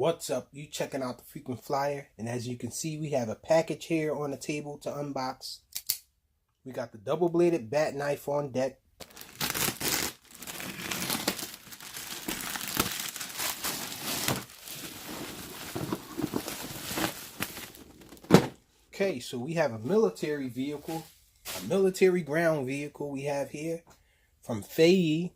What's up? You checking out the freaking flyer, and as you can see, we have a package here on the table to unbox. We got the double-bladed bat knife on deck. Okay, so we have a military vehicle, a military ground vehicle we have here from Fayee.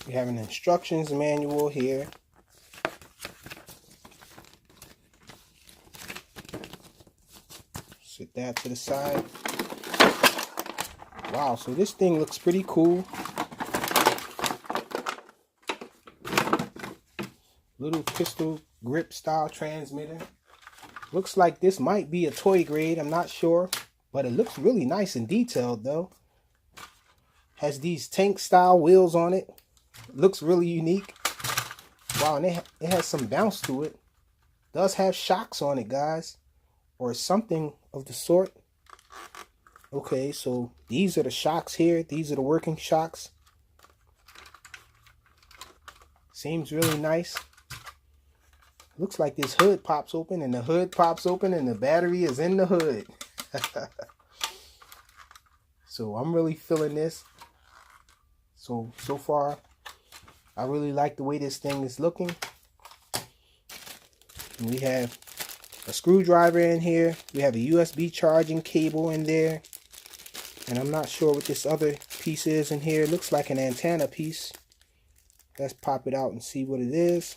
We have an instructions manual here. Sit that to the side. Wow, so this thing looks pretty cool. Little pistol grip style transmitter. Looks like this might be a toy grade, I'm not sure. But it looks really nice and detailed though. Has these tank style wheels on it. Looks really unique. Wow, and it has some bounce to it. Does have shocks on it, guys. Or something of the sort. Okay, so these are the shocks here. These are the working shocks. Seems really nice. Looks like this hood pops open, and the hood pops open, and the battery is in the hood. So I'm really feeling this. So far, I really like the way this thing is looking. And we have a screwdriver in here. We have a USB charging cable in there. And I'm not sure what this other piece is in here. It looks like an antenna piece. Let's pop it out and see what it is.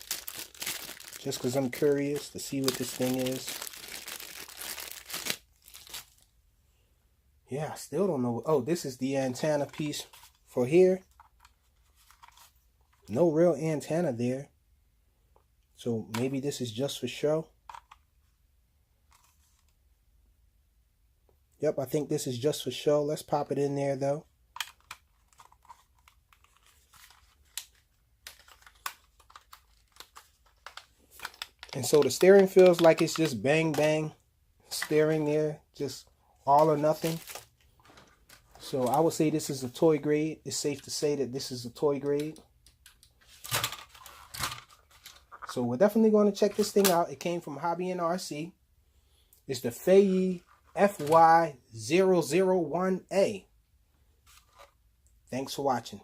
Just because I'm curious to see what this thing is. Yeah, I still don't know. Oh, this is the antenna piece for here. No real antenna there. So maybe this is just for show. Yep, I think this is just for show. Let's pop it in there though. And so the steering feels like it's just bang bang steering there. Just all or nothing. So I would say this is a toy grade. It's safe to say that this is a toy grade. So we're definitely going to check this thing out. It came from Hobby and RC. It's the Fayee FY001A. Thanks for watching.